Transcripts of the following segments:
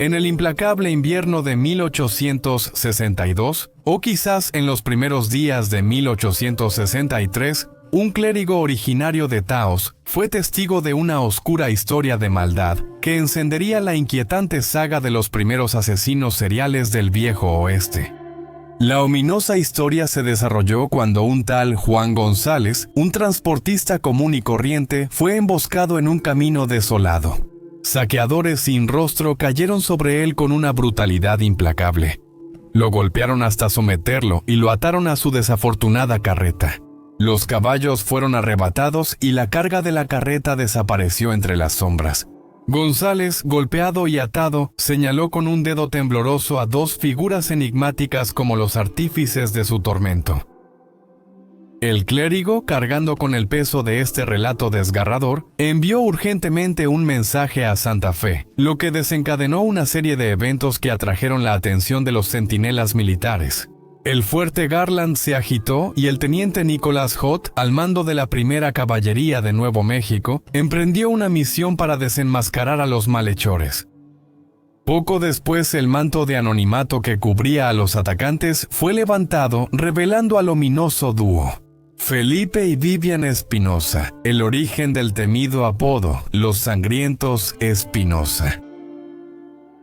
En el implacable invierno de 1862, o quizás en los primeros días de 1863, un clérigo originario de Taos fue testigo de una oscura historia de maldad que encendería la inquietante saga de los primeros asesinos seriales del Viejo Oeste. La ominosa historia se desarrolló cuando un tal Juan González, un transportista común y corriente, fue emboscado en un camino desolado. Saqueadores sin rostro cayeron sobre él con una brutalidad implacable. Lo golpearon hasta someterlo y lo ataron a su desafortunada carreta. Los caballos fueron arrebatados y la carga de la carreta desapareció entre las sombras. González, golpeado y atado, señaló con un dedo tembloroso a dos figuras enigmáticas como los artífices de su tormento. El clérigo, cargando con el peso de este relato desgarrador, envió urgentemente un mensaje a Santa Fe, lo que desencadenó una serie de eventos que atrajeron la atención de los centinelas militares. El fuerte Garland se agitó y el teniente Nicholas Hott, al mando de la primera caballería de Nuevo México, emprendió una misión para desenmascarar a los malhechores. Poco después, el manto de anonimato que cubría a los atacantes fue levantado, revelando al ominoso dúo. Felipe y Vivian Espinosa, el origen del temido apodo, los sangrientos Espinosa.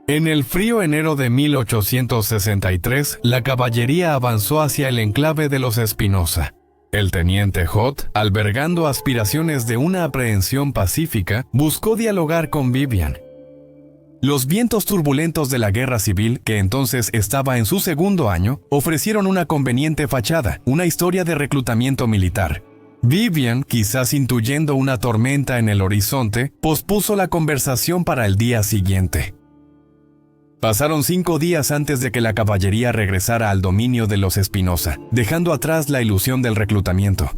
En el frío enero de 1863, la caballería avanzó hacia el enclave de los Espinosa. El teniente Hott, albergando aspiraciones de una aprehensión pacífica, buscó dialogar con Vivian. Los vientos turbulentos de la guerra civil, que entonces estaba en su segundo año, ofrecieron una conveniente fachada, una historia de reclutamiento militar. Vivian, quizás intuyendo una tormenta en el horizonte, pospuso la conversación para el día siguiente. Pasaron 5 días antes de que la caballería regresara al dominio de los Espinosa, dejando atrás la ilusión del reclutamiento.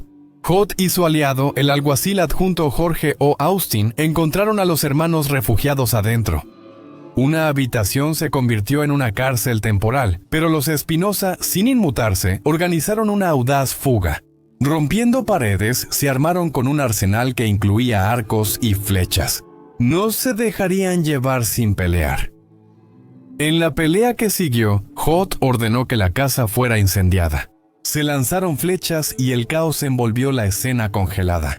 Hott y su aliado, el alguacil adjunto Jorge O. Austin, encontraron a los hermanos refugiados adentro. Una habitación se convirtió en una cárcel temporal, pero los Espinosa, sin inmutarse, organizaron una audaz fuga. Rompiendo paredes, se armaron con un arsenal que incluía arcos y flechas. No se dejarían llevar sin pelear. En la pelea que siguió, Hott ordenó que la casa fuera incendiada. Se lanzaron flechas y el caos envolvió la escena congelada.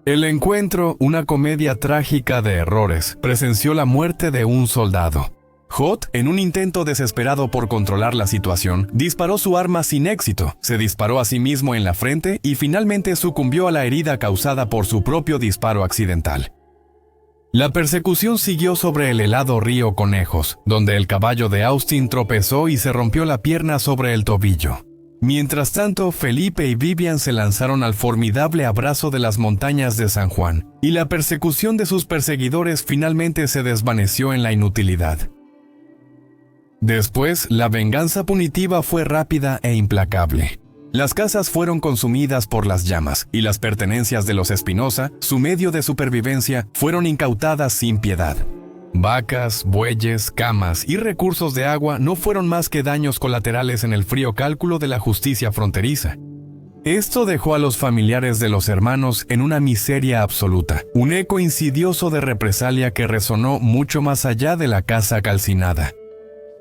El encuentro, una comedia trágica de errores, presenció la muerte de un soldado. Hott, en un intento desesperado por controlar la situación, disparó su arma sin éxito, se disparó a sí mismo en la frente y finalmente sucumbió a la herida causada por su propio disparo accidental. La persecución siguió sobre el helado río Conejos, donde el caballo de Austin tropezó y se rompió la pierna sobre el tobillo. Mientras tanto, Felipe y Vivian se lanzaron al formidable abrazo de las montañas de San Juan, y la persecución de sus perseguidores finalmente se desvaneció en la inutilidad. Después, la venganza punitiva fue rápida e implacable. Las casas fueron consumidas por las llamas, y las pertenencias de los Espinosa, su medio de supervivencia, fueron incautadas sin piedad. Vacas, bueyes, camas y recursos de agua no fueron más que daños colaterales en el frío cálculo de la justicia fronteriza. Esto dejó a los familiares de los hermanos en una miseria absoluta, un eco insidioso de represalia que resonó mucho más allá de la casa calcinada.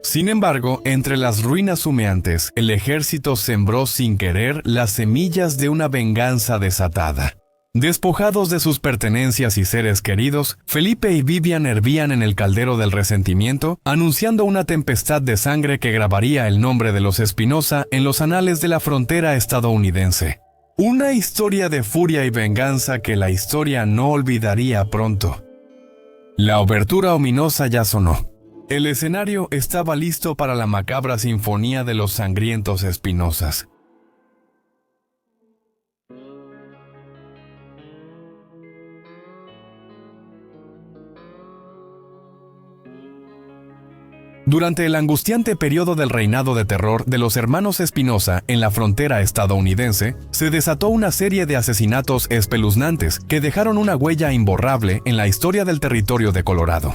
Sin embargo, entre las ruinas humeantes, el ejército sembró sin querer las semillas de una venganza desatada. Despojados de sus pertenencias y seres queridos, Felipe y Vivian hervían en el caldero del resentimiento, anunciando una tempestad de sangre que grabaría el nombre de los Espinosa en los anales de la frontera estadounidense. Una historia de furia y venganza que la historia no olvidaría pronto. La obertura ominosa ya sonó. El escenario estaba listo para la macabra sinfonía de los sangrientos Espinosas. Durante el angustiante periodo del reinado de terror de los hermanos Espinosa en la frontera estadounidense, se desató una serie de asesinatos espeluznantes que dejaron una huella imborrable en la historia del territorio de Colorado.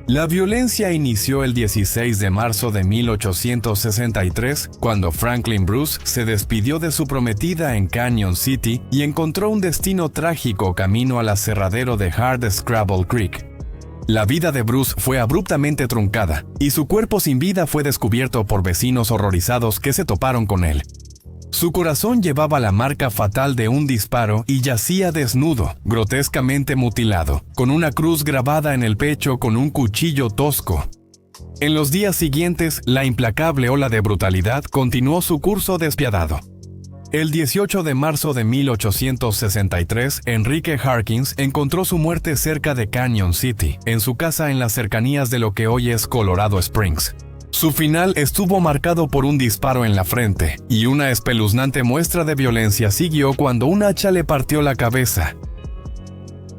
La violencia inició el 16 de marzo de 1863, cuando Franklin Bruce se despidió de su prometida en Canyon City y encontró un destino trágico camino al aserradero de Hard Scrabble Creek. La vida de Bruce fue abruptamente truncada, y su cuerpo sin vida fue descubierto por vecinos horrorizados que se toparon con él. Su corazón llevaba la marca fatal de un disparo y yacía desnudo, grotescamente mutilado, con una cruz grabada en el pecho con un cuchillo tosco. En los días siguientes, la implacable ola de brutalidad continuó su curso despiadado. El 18 de marzo de 1863, Enrique Harkins encontró su muerte cerca de Canyon City, en su casa en las cercanías de lo que hoy es Colorado Springs. Su final estuvo marcado por un disparo en la frente, y una espeluznante muestra de violencia siguió cuando un hacha le partió la cabeza.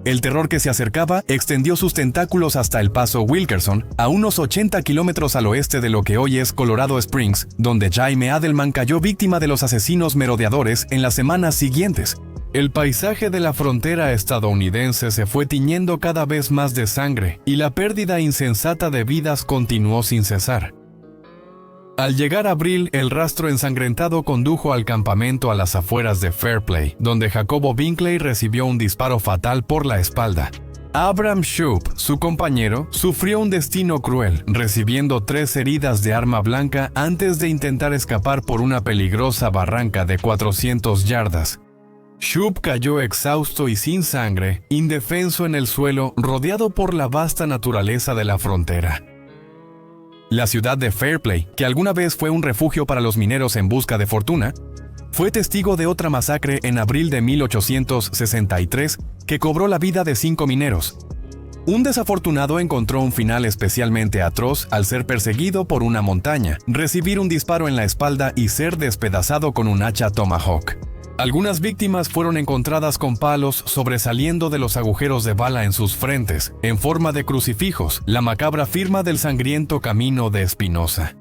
El terror que se acercaba extendió sus tentáculos hasta el paso Wilkerson, a unos 80 kilómetros al oeste de lo que hoy es Colorado Springs, donde Jaime Adelman cayó víctima de los asesinos merodeadores en las semanas siguientes. El paisaje de la frontera estadounidense se fue tiñendo cada vez más de sangre, y la pérdida insensata de vidas continuó sin cesar. Al llegar abril, el rastro ensangrentado condujo al campamento a las afueras de Fairplay, donde Jacobo Binkley recibió un disparo fatal por la espalda. Abram Shoup, su compañero, sufrió un destino cruel, recibiendo 3 heridas de arma blanca antes de intentar escapar por una peligrosa barranca de 400 yardas. Shoup cayó exhausto y sin sangre, indefenso en el suelo, rodeado por la vasta naturaleza de la frontera. La ciudad de Fairplay, que alguna vez fue un refugio para los mineros en busca de fortuna, fue testigo de otra masacre en abril de 1863 que cobró la vida de 5 mineros. Un desafortunado encontró un final especialmente atroz al ser perseguido por una montaña, recibir un disparo en la espalda y ser despedazado con un hacha Tomahawk. Algunas víctimas fueron encontradas con palos sobresaliendo de los agujeros de bala en sus frentes, en forma de crucifijos, la macabra firma del sangriento camino de Espinosa.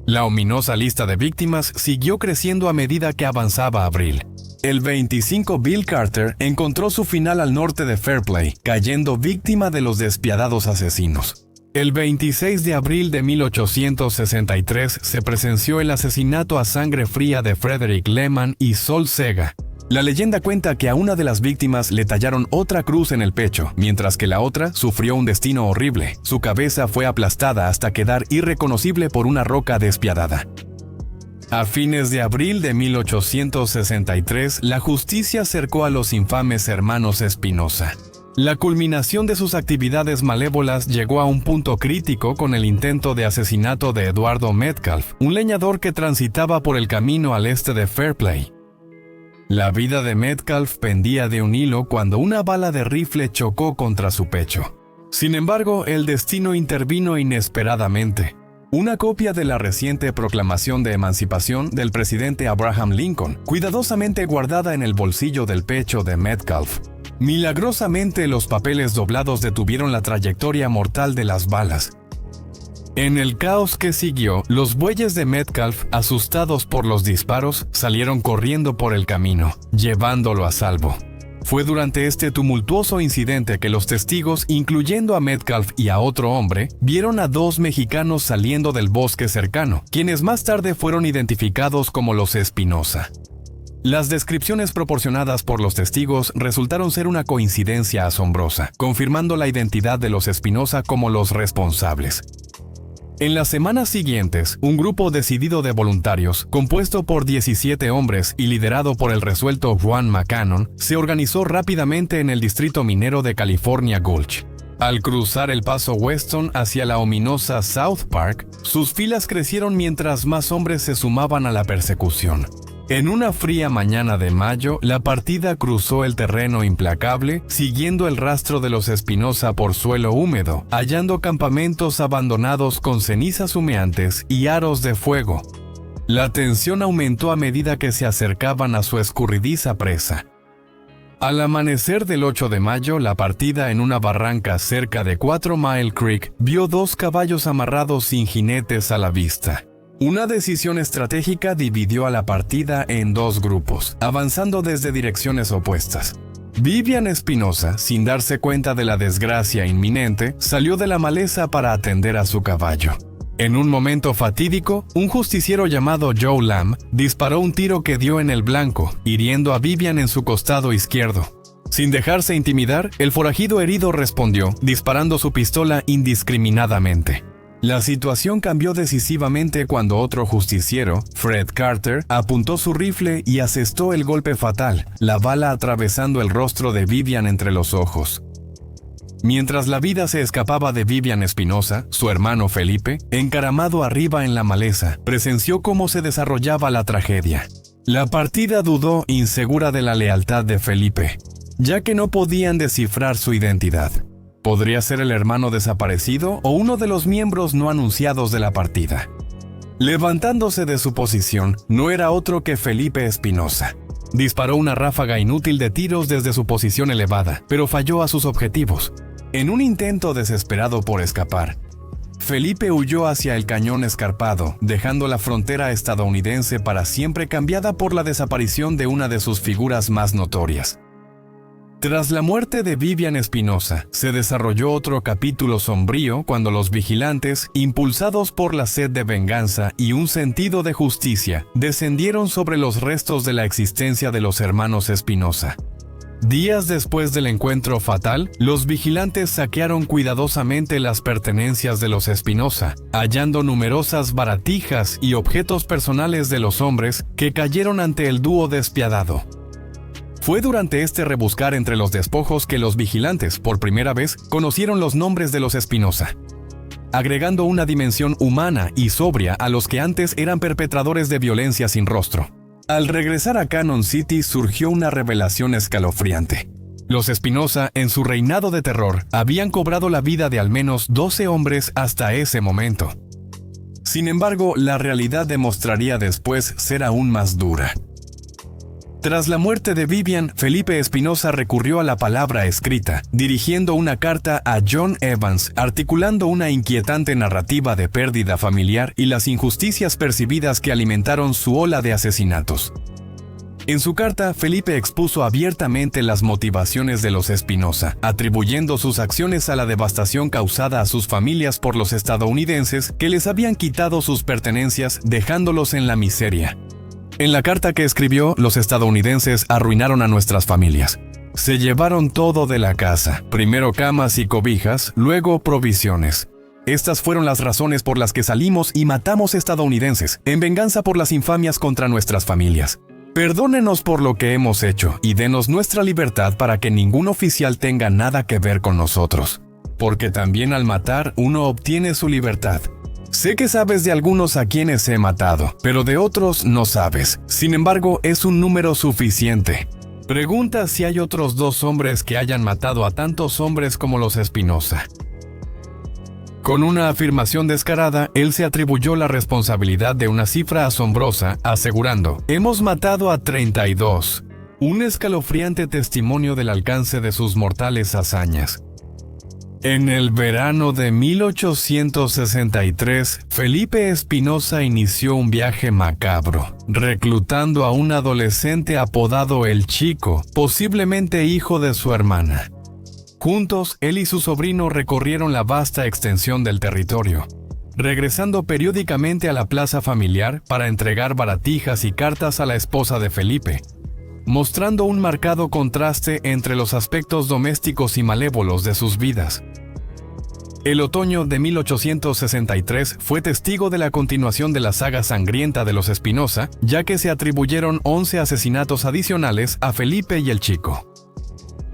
La ominosa lista de víctimas siguió creciendo a medida que avanzaba abril. El 25 Bill Carter encontró su final al norte de Fairplay, cayendo víctima de los despiadados asesinos. El 26 de abril de 1863 se presenció el asesinato a sangre fría de Frederick Lehman y Sol Sega. La leyenda cuenta que a una de las víctimas le tallaron otra cruz en el pecho, mientras que la otra sufrió un destino horrible. Su cabeza fue aplastada hasta quedar irreconocible por una roca despiadada. A fines de abril de 1863, la justicia cercó a los infames hermanos Espinosa. La culminación de sus actividades malévolas llegó a un punto crítico con el intento de asesinato de Eduardo Metcalf, un leñador que transitaba por el camino al este de Fairplay. La vida de Metcalf pendía de un hilo cuando una bala de rifle chocó contra su pecho. Sin embargo, el destino intervino inesperadamente. Una copia de la reciente proclamación de emancipación del presidente Abraham Lincoln, cuidadosamente guardada en el bolsillo del pecho de Metcalf. Milagrosamente, los papeles doblados detuvieron la trayectoria mortal de las balas. En el caos que siguió, los bueyes de Metcalf, asustados por los disparos, salieron corriendo por el camino, llevándolo a salvo. Fue durante este tumultuoso incidente que los testigos, incluyendo a Metcalf y a otro hombre, vieron a 2 mexicanos saliendo del bosque cercano, quienes más tarde fueron identificados como los Espinosa. Las descripciones proporcionadas por los testigos resultaron ser una coincidencia asombrosa, confirmando la identidad de los Espinosa como los responsables. En las semanas siguientes, un grupo decidido de voluntarios, compuesto por 17 hombres y liderado por el resuelto Juan McCannon, se organizó rápidamente en el distrito minero de California Gulch. Al cruzar el paso Weston hacia la ominosa South Park, sus filas crecieron mientras más hombres se sumaban a la persecución. En una fría mañana de mayo, la partida cruzó el terreno implacable, siguiendo el rastro de los Espinosa por suelo húmedo, hallando campamentos abandonados con cenizas humeantes y aros de fuego. La tensión aumentó a medida que se acercaban a su escurridiza presa. Al amanecer del 8 de mayo, la partida en una barranca cerca de 4 Mile Creek vio 2 caballos amarrados sin jinetes a la vista. Una decisión estratégica dividió a la partida en 2 grupos, avanzando desde direcciones opuestas. Vivian Espinosa, sin darse cuenta de la desgracia inminente, salió de la maleza para atender a su caballo. En un momento fatídico, un justiciero llamado Joe Lamb disparó un tiro que dio en el blanco, hiriendo a Vivian en su costado izquierdo. Sin dejarse intimidar, el forajido herido respondió, disparando su pistola indiscriminadamente. La situación cambió decisivamente cuando otro justiciero, Fred Carter, apuntó su rifle y asestó el golpe fatal, la bala atravesando el rostro de Vivian entre los ojos. Mientras la vida se escapaba de Vivian Espinosa, su hermano Felipe, encaramado arriba en la maleza, presenció cómo se desarrollaba la tragedia. La partida dudó, insegura de la lealtad de Felipe, ya que no podían descifrar su identidad. ¿Podría ser el hermano desaparecido o uno de los miembros no anunciados de la partida? Levantándose de su posición, no era otro que Felipe Espinosa. Disparó una ráfaga inútil de tiros desde su posición elevada, pero falló a sus objetivos. En un intento desesperado por escapar, Felipe huyó hacia el cañón escarpado, dejando la frontera estadounidense para siempre cambiada por la desaparición de una de sus figuras más notorias. Tras la muerte de Vivian Espinosa, se desarrolló otro capítulo sombrío cuando los vigilantes, impulsados por la sed de venganza y un sentido de justicia, descendieron sobre los restos de la existencia de los hermanos Espinosa. Días después del encuentro fatal, los vigilantes saquearon cuidadosamente las pertenencias de los Espinosa, hallando numerosas baratijas y objetos personales de los hombres que cayeron ante el dúo despiadado. Fue durante este rebuscar entre los despojos que los vigilantes, por primera vez, conocieron los nombres de los Espinosa, agregando una dimensión humana y sobria a los que antes eran perpetradores de violencia sin rostro. Al regresar a Cannon City surgió una revelación escalofriante. Los Espinosa, en su reinado de terror, habían cobrado la vida de al menos 12 hombres hasta ese momento. Sin embargo, la realidad demostraría después ser aún más dura. Tras la muerte de Vivian, Felipe Espinosa recurrió a la palabra escrita, dirigiendo una carta a John Evans, articulando una inquietante narrativa de pérdida familiar y las injusticias percibidas que alimentaron su ola de asesinatos. En su carta, Felipe expuso abiertamente las motivaciones de los Espinosa, atribuyendo sus acciones a la devastación causada a sus familias por los estadounidenses que les habían quitado sus pertenencias, dejándolos en la miseria. En la carta que escribió, los estadounidenses arruinaron a nuestras familias. Se llevaron todo de la casa, primero camas y cobijas, luego provisiones. Estas fueron las razones por las que salimos y matamos estadounidenses, en venganza por las infamias contra nuestras familias. Perdónenos por lo que hemos hecho y denos nuestra libertad para que ningún oficial tenga nada que ver con nosotros. Porque también al matar uno obtiene su libertad. Sé que sabes de algunos a quienes he matado, pero de otros no sabes. Sin embargo, es un número suficiente. Pregunta si hay otros 2 hombres que hayan matado a tantos hombres como los Espinosa. Con una afirmación descarada, él se atribuyó la responsabilidad de una cifra asombrosa, asegurando: «Hemos matado a 32». Un escalofriante testimonio del alcance de sus mortales hazañas. En el verano de 1863, Felipe Espinosa inició un viaje macabro, reclutando a un adolescente apodado El Chico, posiblemente hijo de su hermana. Juntos, él y su sobrino recorrieron la vasta extensión del territorio, regresando periódicamente a la plaza familiar para entregar baratijas y cartas a la esposa de Felipe, mostrando un marcado contraste entre los aspectos domésticos y malévolos de sus vidas. El otoño de 1863 fue testigo de la continuación de la saga sangrienta de los Espinosa, ya que se atribuyeron 11 asesinatos adicionales a Felipe y El Chico.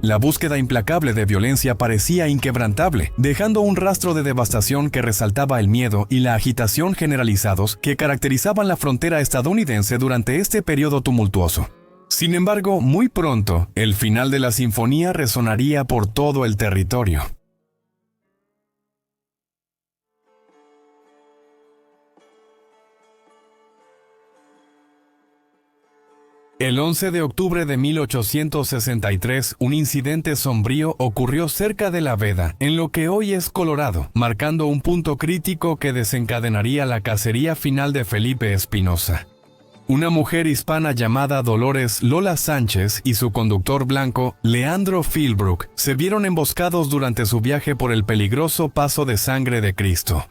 La búsqueda implacable de violencia parecía inquebrantable, dejando un rastro de devastación que resaltaba el miedo y la agitación generalizados que caracterizaban la frontera estadounidense durante este periodo tumultuoso. Sin embargo, muy pronto, el final de la sinfonía resonaría por todo el territorio. El 11 de octubre de 1863, un incidente sombrío ocurrió cerca de La Veda, en lo que hoy es Colorado, marcando un punto crítico que desencadenaría la cacería final de Felipe Espinosa. Una mujer hispana llamada Dolores Lola Sánchez y su conductor blanco, Leandro Philbrook, se vieron emboscados durante su viaje por el peligroso Paso de Sangre de Cristo.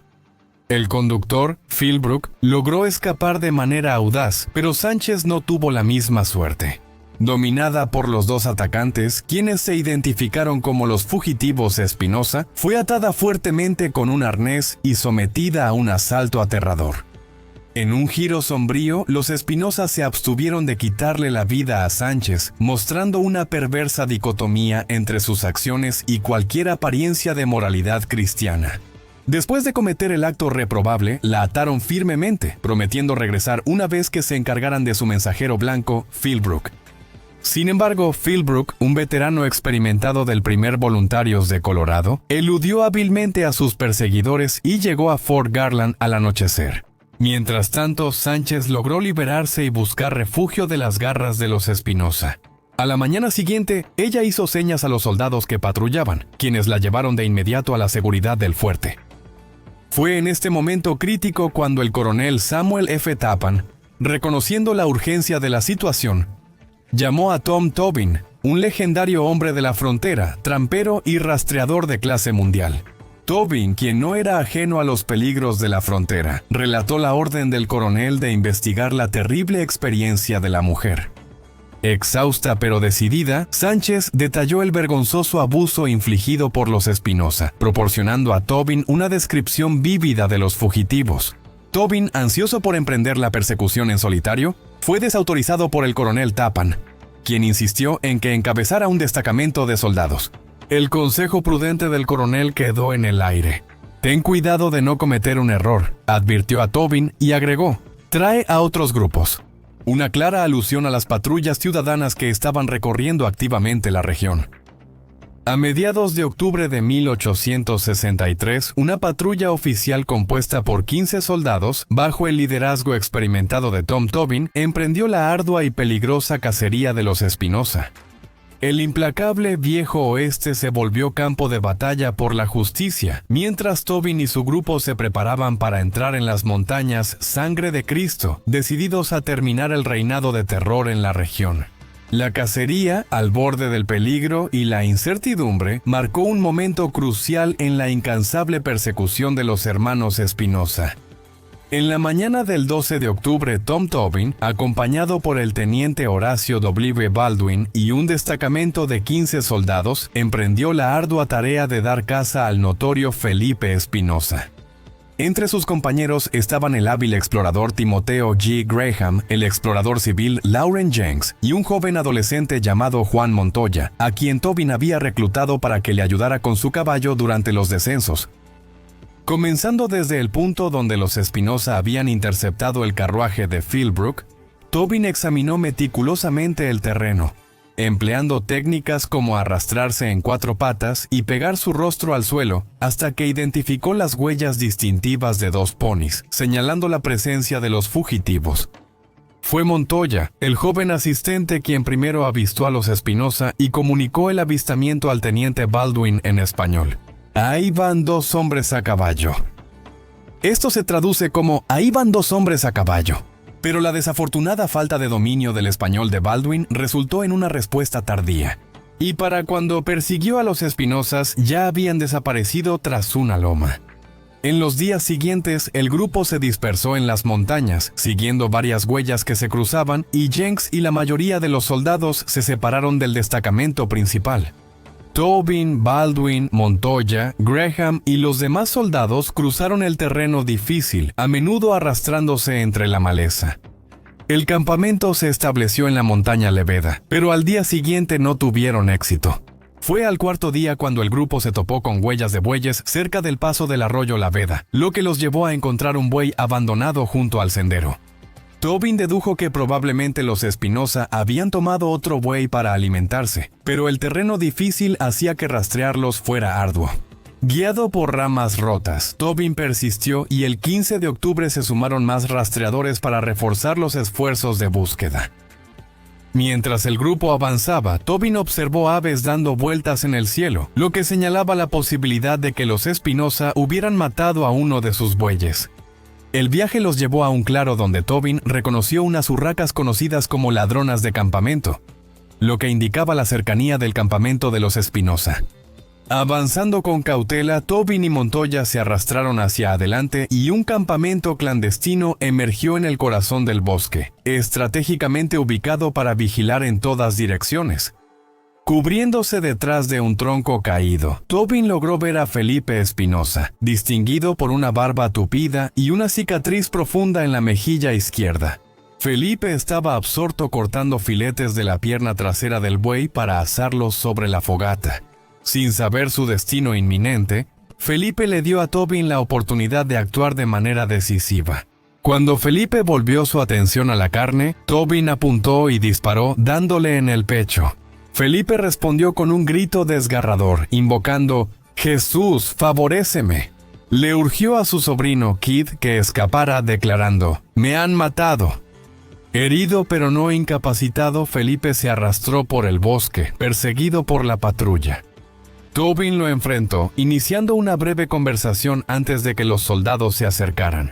El conductor, Philbrook, logró escapar de manera audaz, pero Sánchez no tuvo la misma suerte. Dominada por los dos atacantes, quienes se identificaron como los fugitivos Espinosa, fue atada fuertemente con un arnés y sometida a un asalto aterrador. En un giro sombrío, los Espinosa se abstuvieron de quitarle la vida a Sánchez, mostrando una perversa dicotomía entre sus acciones y cualquier apariencia de moralidad cristiana. Después de cometer el acto reprobable, la ataron firmemente, prometiendo regresar una vez que se encargaran de su mensajero blanco, Philbrook. Sin embargo, Philbrook, un veterano experimentado del primer Voluntarios de Colorado, eludió hábilmente a sus perseguidores y llegó a Fort Garland al anochecer. Mientras tanto, Sánchez logró liberarse y buscar refugio de las garras de los Espinosa. A la mañana siguiente, ella hizo señas a los soldados que patrullaban, quienes la llevaron de inmediato a la seguridad del fuerte. Fue en este momento crítico cuando el coronel Samuel F. Tappan, reconociendo la urgencia de la situación, llamó a Tom Tobin, un legendario hombre de la frontera, trampero y rastreador de clase mundial. Tobin, quien no era ajeno a los peligros de la frontera, relató la orden del coronel de investigar la terrible experiencia de la mujer. Exhausta pero decidida, Sánchez detalló el vergonzoso abuso infligido por los Espinosa, proporcionando a Tobin una descripción vívida de los fugitivos. Tobin, ansioso por emprender la persecución en solitario, fue desautorizado por el coronel Tappan, quien insistió en que encabezara un destacamento de soldados. El consejo prudente del coronel quedó en el aire. «Ten cuidado de no cometer un error», advirtió a Tobin y agregó, «trae a otros grupos». Una clara alusión a las patrullas ciudadanas que estaban recorriendo activamente la región. A mediados de octubre de 1863, una patrulla oficial compuesta por 15 soldados, bajo el liderazgo experimentado de Tom Tobin, emprendió la ardua y peligrosa cacería de los Espinosa. El implacable viejo oeste se volvió campo de batalla por la justicia, mientras Tobin y su grupo se preparaban para entrar en las montañas Sangre de Cristo, decididos a terminar el reinado de terror en la región. La cacería, al borde del peligro y la incertidumbre, marcó un momento crucial en la incansable persecución de los hermanos Espinosa. En la mañana del 12 de octubre, Tom Tobin, acompañado por el teniente Horacio W. Baldwin y un destacamento de 15 soldados, emprendió la ardua tarea de dar caza al notorio Felipe Espinosa. Entre sus compañeros estaban el hábil explorador Timoteo G. Graham, el explorador civil Lauren Jenks y un joven adolescente llamado Juan Montoya, a quien Tobin había reclutado para que le ayudara con su caballo durante los descensos. Comenzando desde el punto donde los Espinosa habían interceptado el carruaje de Philbrook, Tobin examinó meticulosamente el terreno, empleando técnicas como arrastrarse en 4 patas y pegar su rostro al suelo, hasta que identificó las huellas distintivas de 2 ponis, señalando la presencia de los fugitivos. Fue Montoya, el joven asistente, quien primero avistó a los Espinosa y comunicó el avistamiento al teniente Baldwin en español. «Ahí van 2 hombres a caballo». Esto se traduce como «ahí van 2 hombres a caballo». Pero la desafortunada falta de dominio del español de Baldwin resultó en una respuesta tardía. Y para cuando persiguió a los Espinosas ya habían desaparecido tras una loma. En los días siguientes, el grupo se dispersó en las montañas, siguiendo varias huellas que se cruzaban, y Jenks y la mayoría de los soldados se separaron del destacamento principal. Tobin, Baldwin, Montoya, Graham y los demás soldados cruzaron el terreno difícil, a menudo arrastrándose entre la maleza. El campamento se estableció en la montaña Leveda, pero al día siguiente no tuvieron éxito. Fue al 4.º día cuando el grupo se topó con huellas de bueyes cerca del paso del arroyo Laveda, lo que los llevó a encontrar un buey abandonado junto al sendero. Tobin dedujo que probablemente los Espinosa habían tomado otro buey para alimentarse, pero el terreno difícil hacía que rastrearlos fuera arduo. Guiado por ramas rotas, Tobin persistió y el 15 de octubre se sumaron más rastreadores para reforzar los esfuerzos de búsqueda. Mientras el grupo avanzaba, Tobin observó aves dando vueltas en el cielo, lo que señalaba la posibilidad de que los Espinosa hubieran matado a uno de sus bueyes. El viaje los llevó a un claro donde Tobin reconoció unas urracas conocidas como ladronas de campamento, lo que indicaba la cercanía del campamento de los Espinosa. Avanzando con cautela, Tobin y Montoya se arrastraron hacia adelante y un campamento clandestino emergió en el corazón del bosque, estratégicamente ubicado para vigilar en todas direcciones. Cubriéndose detrás de un tronco caído, Tobin logró ver a Felipe Espinosa, distinguido por una barba tupida y una cicatriz profunda en la mejilla izquierda. Felipe estaba absorto cortando filetes de la pierna trasera del buey para asarlos sobre la fogata. Sin saber su destino inminente, Felipe le dio a Tobin la oportunidad de actuar de manera decisiva. Cuando Felipe volvió su atención a la carne, Tobin apuntó y disparó dándole en el pecho. Felipe respondió con un grito desgarrador, invocando «Jesús, favoréceme». Le urgió a su sobrino Kid que escapara declarando «Me han matado». Herido pero no incapacitado, Felipe se arrastró por el bosque, perseguido por la patrulla. Tobin lo enfrentó, iniciando una breve conversación antes de que los soldados se acercaran.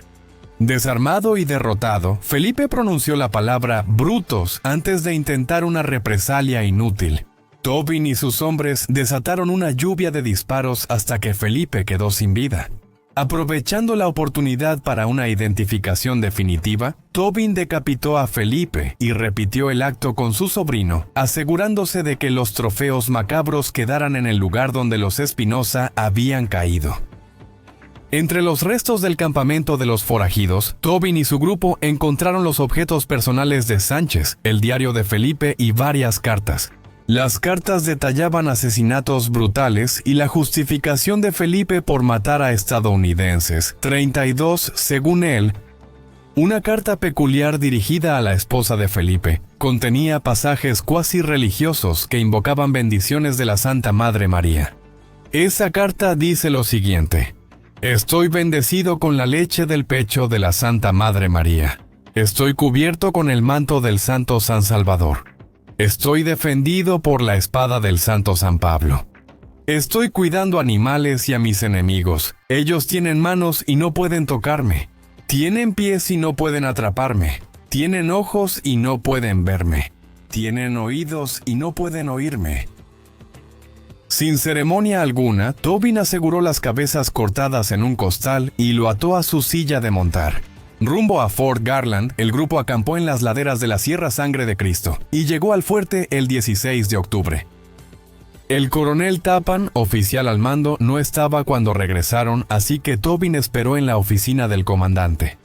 Desarmado y derrotado, Felipe pronunció la palabra «brutos» antes de intentar una represalia inútil. Tobin y sus hombres desataron una lluvia de disparos hasta que Felipe quedó sin vida. Aprovechando la oportunidad para una identificación definitiva, Tobin decapitó a Felipe y repitió el acto con su sobrino, asegurándose de que los trofeos macabros quedaran en el lugar donde los Espinosa habían caído. Entre los restos del campamento de los forajidos, Tobin y su grupo encontraron los objetos personales de Sánchez, el diario de Felipe y varias cartas. Las cartas detallaban asesinatos brutales y la justificación de Felipe por matar a estadounidenses, 32 según él. Una carta peculiar dirigida a la esposa de Felipe contenía pasajes cuasi religiosos que invocaban bendiciones de la Santa Madre María. Esa carta dice lo siguiente: «Estoy bendecido con la leche del pecho de la Santa Madre María. Estoy cubierto con el manto del Santo San Salvador. Estoy defendido por la espada del Santo San Pablo. Estoy cuidando animales y a mis enemigos. Ellos tienen manos y no pueden tocarme. Tienen pies y no pueden atraparme. Tienen ojos y no pueden verme. Tienen oídos y no pueden oírme». Sin ceremonia alguna, Tobin aseguró las cabezas cortadas en un costal y lo ató a su silla de montar. Rumbo a Fort Garland, el grupo acampó en las laderas de la Sierra Sangre de Cristo y llegó al fuerte el 16 de octubre. El coronel Tappan, oficial al mando, no estaba cuando regresaron, así que Tobin esperó en la oficina del comandante.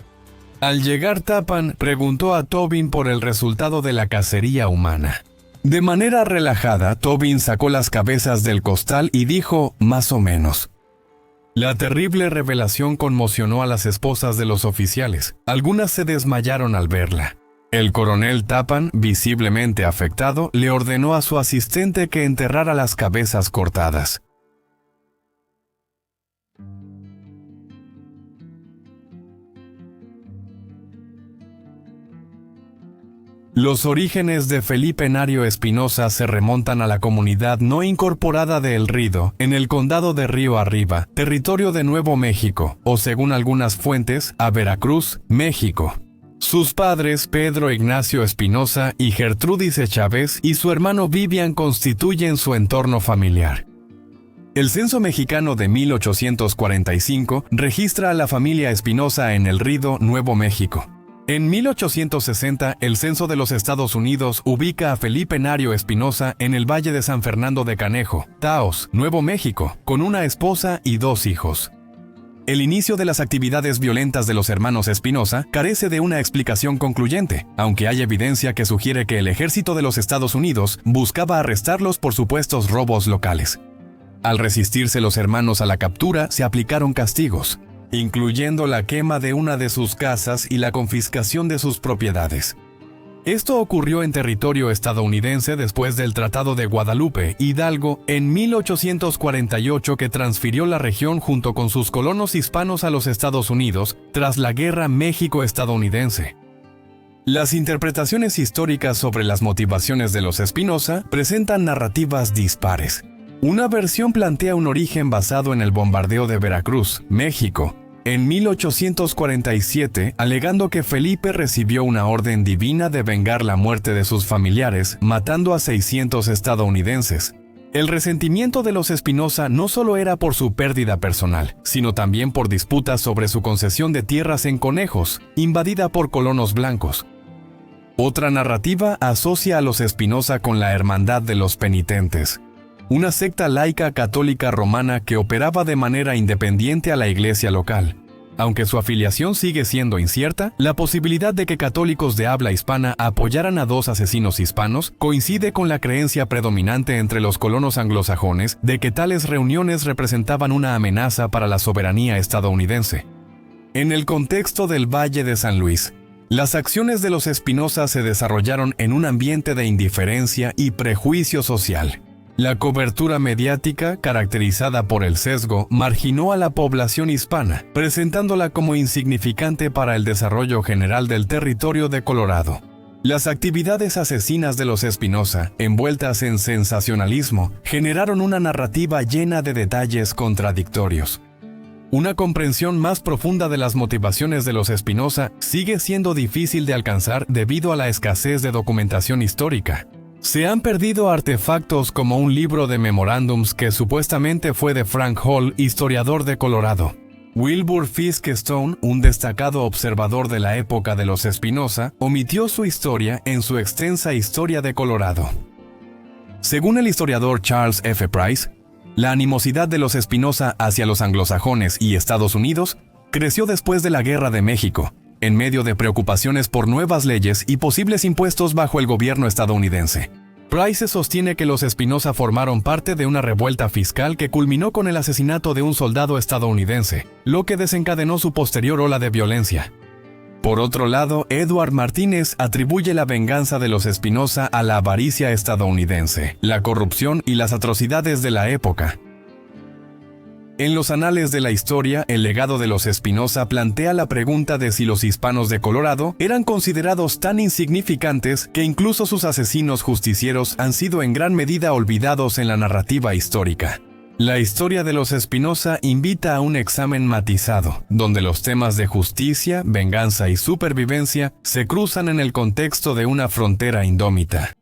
Al llegar Tappan, preguntó a Tobin por el resultado de la cacería humana. De manera relajada, Tobin sacó las cabezas del costal y dijo, más o menos. La terrible revelación conmocionó a las esposas de los oficiales. Algunas se desmayaron al verla. El coronel Tappan, visiblemente afectado, le ordenó a su asistente que enterrara las cabezas cortadas. Los orígenes de Felipe Nario Espinosa se remontan a la comunidad no incorporada de El Rido, en el condado de Río Arriba, territorio de Nuevo México, o según algunas fuentes, a Veracruz, México. Sus padres, Pedro Ignacio Espinosa y Gertrudis Chávez, y su hermano Vivian constituyen su entorno familiar. El censo mexicano de 1845 registra a la familia Espinosa en El Rido, Nuevo México. En 1860, el censo de los Estados Unidos ubica a Felipe Nario Espinosa en el Valle de San Fernando de Canejo, Taos, Nuevo México, con una esposa y 2 hijos. El inicio de las actividades violentas de los hermanos Espinosa carece de una explicación concluyente, aunque hay evidencia que sugiere que el ejército de los Estados Unidos buscaba arrestarlos por supuestos robos locales. Al resistirse los hermanos a la captura, se aplicaron castigos, incluyendo la quema de una de sus casas y la confiscación de sus propiedades. Esto ocurrió en territorio estadounidense después del Tratado de Guadalupe, Hidalgo, en 1848, que transfirió la región junto con sus colonos hispanos a los Estados Unidos tras la Guerra México-estadounidense. Las interpretaciones históricas sobre las motivaciones de los Espinosa presentan narrativas dispares. Una versión plantea un origen basado en el bombardeo de Veracruz, México, en 1847, alegando que Felipe recibió una orden divina de vengar la muerte de sus familiares, matando a 600 estadounidenses. El resentimiento de los Espinosa no solo era por su pérdida personal, sino también por disputas sobre su concesión de tierras en Conejos, invadida por colonos blancos. Otra narrativa asocia a los Espinosa con la Hermandad de los Penitentes, una secta laica católica romana que operaba de manera independiente a la iglesia local. Aunque su afiliación sigue siendo incierta, la posibilidad de que católicos de habla hispana apoyaran a 2 asesinos hispanos coincide con la creencia predominante entre los colonos anglosajones de que tales reuniones representaban una amenaza para la soberanía estadounidense. En el contexto del Valle de San Luis, las acciones de los Espinosa se desarrollaron en un ambiente de indiferencia y prejuicio social. La cobertura mediática, caracterizada por el sesgo, marginó a la población hispana, presentándola como insignificante para el desarrollo general del territorio de Colorado. Las actividades asesinas de los Espinosa, envueltas en sensacionalismo, generaron una narrativa llena de detalles contradictorios. Una comprensión más profunda de las motivaciones de los Espinosa sigue siendo difícil de alcanzar debido a la escasez de documentación histórica. Se han perdido artefactos como un libro de memorándums que supuestamente fue de Frank Hall, historiador de Colorado. Wilbur Fisk Stone, un destacado observador de la época de los Espinosa, omitió su historia en su extensa Historia de Colorado. Según el historiador Charles F. Price, la animosidad de los Espinosa hacia los anglosajones y Estados Unidos creció después de la Guerra de México, en medio de preocupaciones por nuevas leyes y posibles impuestos bajo el gobierno estadounidense. Price sostiene que los Espinosa formaron parte de una revuelta fiscal que culminó con el asesinato de un soldado estadounidense, lo que desencadenó su posterior ola de violencia. Por otro lado, Edward Martínez atribuye la venganza de los Espinosa a la avaricia estadounidense, la corrupción y las atrocidades de la época. En los anales de la historia, el legado de los Espinosa plantea la pregunta de si los hispanos de Colorado eran considerados tan insignificantes que incluso sus asesinos justicieros han sido en gran medida olvidados en la narrativa histórica. La historia de los Espinosa invita a un examen matizado, donde los temas de justicia, venganza y supervivencia se cruzan en el contexto de una frontera indómita.